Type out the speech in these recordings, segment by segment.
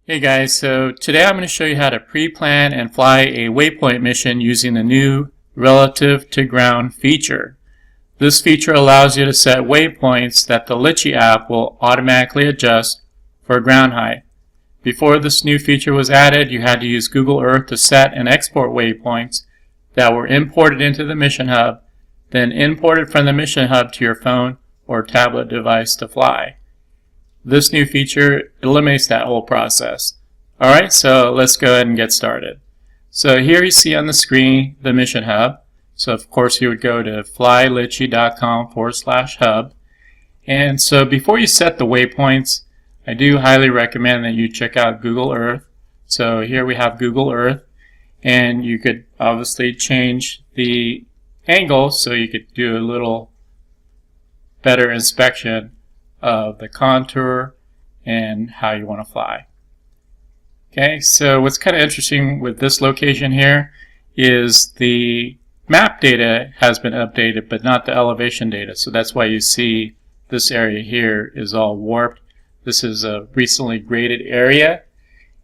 Hey guys, so today I'm going to show you how to pre-plan and fly a waypoint mission using the new relative to ground feature. This feature allows you to set waypoints that the Litchi app will automatically adjust for ground height. Before this new feature was added, you had to use Google Earth to set and export waypoints that were imported into the Mission Hub, then imported from the Mission Hub to your phone or tablet device to fly. This new feature eliminates that whole process. Alright, so let's go ahead and get started. So here you see on the screen the Mission Hub. So of course you would go to flylitchi.com/hub. And so before you set the waypoints, I do highly recommend that you check out Google Earth. So here we have Google Earth, and you could obviously change the angle so you could do a little better inspection of the contour and how you want to fly. Okay, so what's kind of interesting with this location here is the map data has been updated but not the elevation data, so that's why you see this area here is all warped. This is a recently graded area,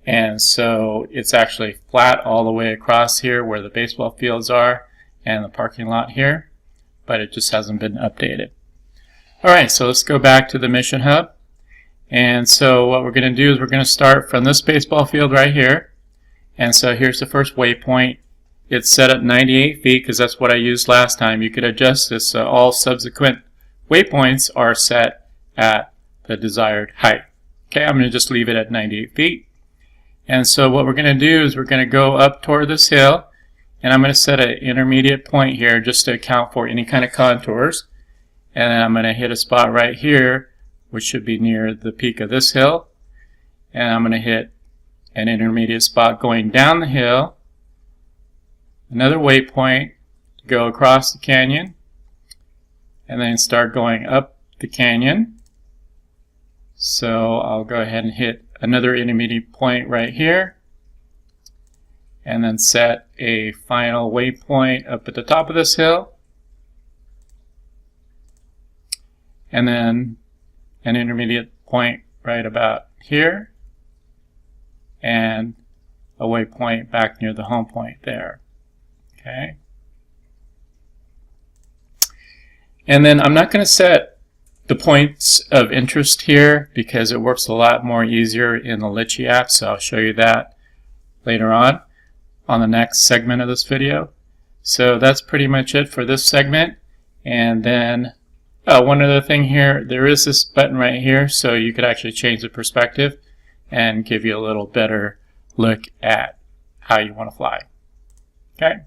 and so it's actually flat all the way across here where the baseball fields are and the parking lot here, but it just hasn't been updated. Alright, so let's go back to the Mission Hub. And so what we're going to do is we're going to start from this baseball field right here. And so here's the first waypoint. It's set at 98 feet because that's what I used last time. You could adjust this so all subsequent waypoints are set at the desired height. Okay, I'm going to just leave it at 98 feet. And so what we're going to do is we're going to go up toward this hill, and I'm going to set an intermediate point here just to account for any kind of contours. And then I'm going to hit a spot right here, which should be near the peak of this hill. And I'm going to hit an intermediate spot going down the hill, another waypoint to go across the canyon, and then start going up the canyon. So I'll go ahead and hit another intermediate point right here, and then set a final waypoint up at the top of this hill, and then an intermediate point right about here, and a waypoint back near the home point there. Okay. And then I'm not going to set the points of interest here because it works a lot more easier in the Litchi app, so I'll show you that later on the next segment of this video. So that's pretty much it for this segment. And then one other thing here, there is this button right here, so you could actually change the perspective and give you a little better look at how you want to fly. Okay,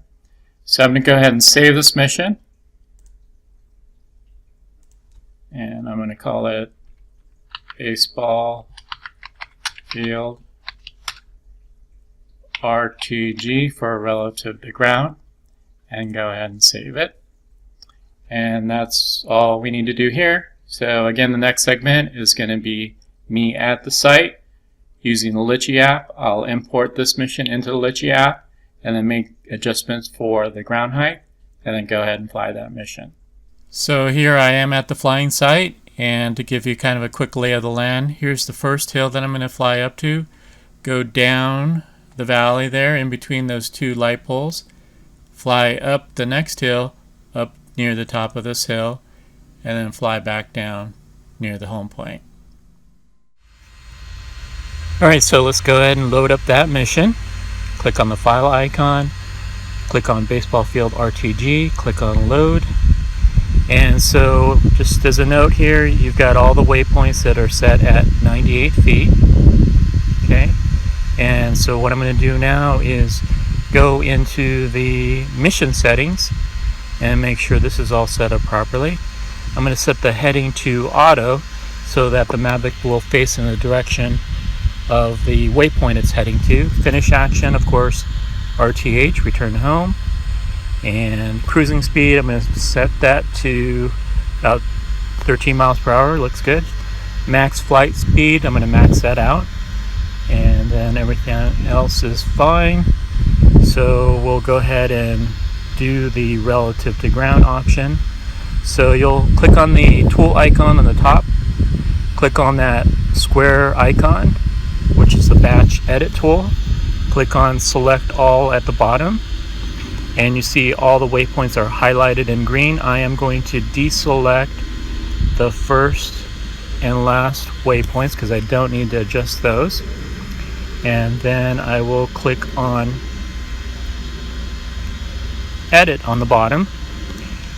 so I'm going to go ahead and save this mission, and I'm going to call it Baseball Field RTG for relative to ground, and go ahead and save it. And that's all we need to do here. So again, the next segment is going to be me at the site using the Litchi app. I'll import this mission into the Litchi app and then make adjustments for the ground height and then go ahead and fly that mission. So here I am at the flying site, and to give you kind of a quick lay of the land, here's the first hill that I'm going to fly up to. Go down the valley there in between those two light poles, fly up the next hill, up near the top of this hill, and then fly back down near the home point. Alright, so let's go ahead and load up that mission. Click on the file icon, click on Baseball Field RTG, click on Load. And so just as a note here, you've got all the waypoints that are set at 98 feet. Okay, and so what I'm going to do now is go into the mission settings and make sure this is all set up properly. I'm going to set the heading to auto so that the Mavic will face in the direction of the waypoint it's heading to. Finish action, of course, RTH, return home. And cruising speed, I'm going to set that to about 13 miles per hour. Looks good. Max flight speed, I'm going to max that out. And then everything else is fine. So we'll go ahead and do the relative to ground option. So you'll click on the tool icon on the top, click on that square icon, which is the batch edit tool. Click on select all at the bottom, and you see all the waypoints are highlighted in green. I am going to deselect the first and last waypoints because I don't need to adjust those. And then I will click on edit on the bottom,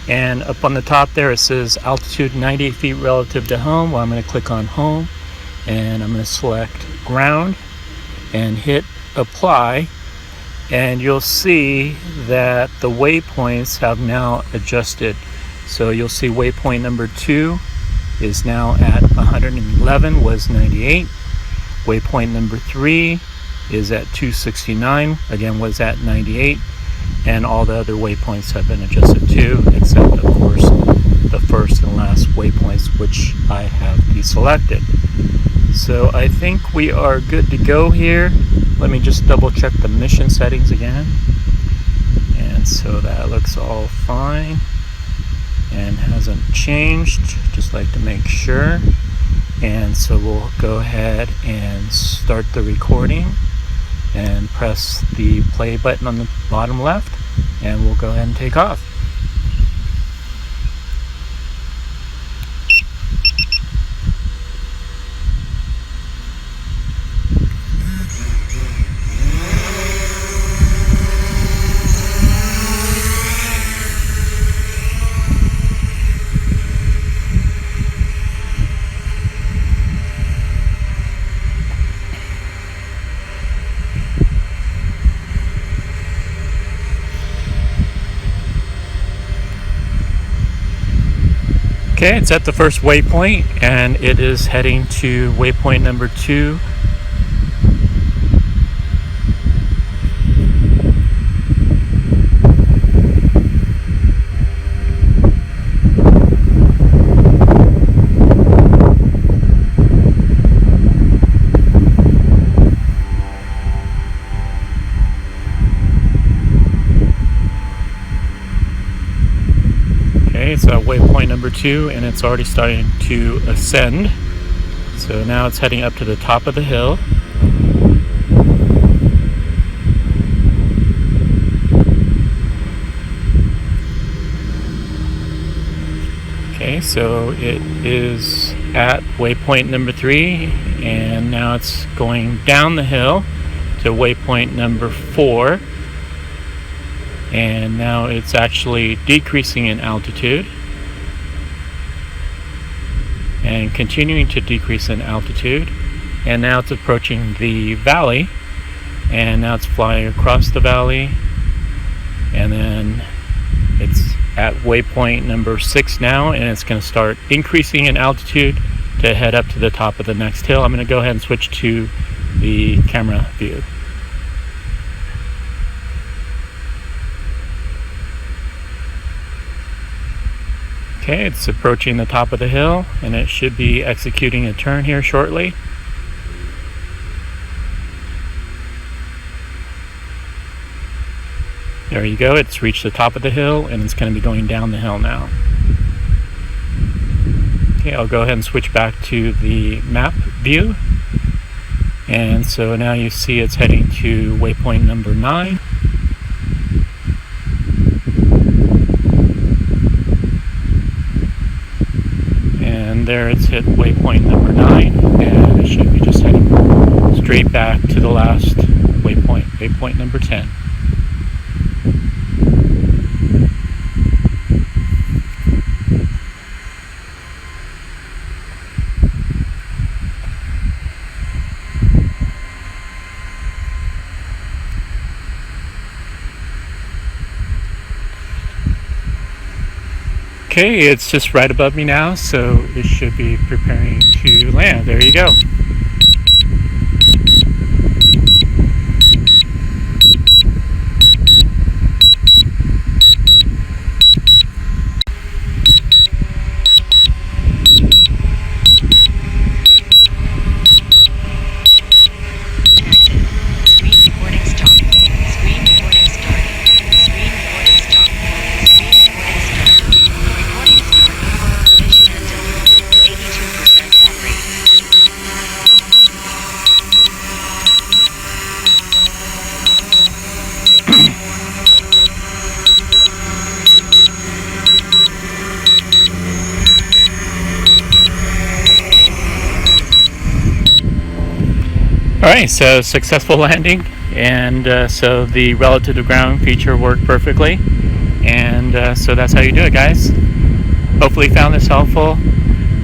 and up on the top there it says altitude 98 feet relative to home. Well, I'm going to click on home, and I'm going to select ground and hit apply, and you'll see that the waypoints have now adjusted. So you'll see waypoint number 2 is now at 111, was 98. Waypoint number 3 is at 269, again was at 98, and all the other waypoints have been adjusted too, except of course the first and last waypoints, which I have deselected. So I think we are good to go here. Let me just double check the mission settings again. And so that looks all fine and hasn't changed. Just like to make sure. And so we'll go ahead and start the recording and press the play button on the bottom left, and we'll go ahead and take off. Okay, it's at the first waypoint, and it is heading to waypoint number 2. It's at waypoint number 2, and it's already starting to ascend. So now it's heading up to the top of the hill. Okay, so it is at waypoint number 3, and now it's going down the hill to waypoint number 4. And now it's actually decreasing in altitude and continuing to decrease in altitude, and now it's approaching the valley, and now it's flying across the valley, and then it's at waypoint number 6 now, and it's going to start increasing in altitude to head up to the top of the next hill. I'm going to go ahead and switch to the camera view. Okay, it's approaching the top of the hill, and it should be executing a turn here shortly. There you go, it's reached the top of the hill, and it's going to be going down the hill now. Okay, I'll go ahead and switch back to the map view. And so now you see it's heading to waypoint number 9. And there it's hit waypoint number 9, and it should be just heading straight back to the last waypoint, waypoint number 10. Okay, it's just right above me now, so it should be preparing to land. There you go. Alright, so successful landing, and so the relative to ground feature worked perfectly, and so that's how you do it, guys. Hopefully you found this helpful.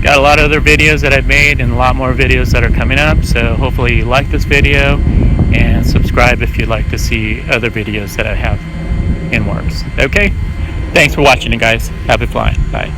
Got a lot of other videos that I've made and a lot more videos that are coming up, so hopefully you like this video, and subscribe if you'd like to see other videos that I have in works. Okay? Thanks for watching, guys. Happy flying. Bye.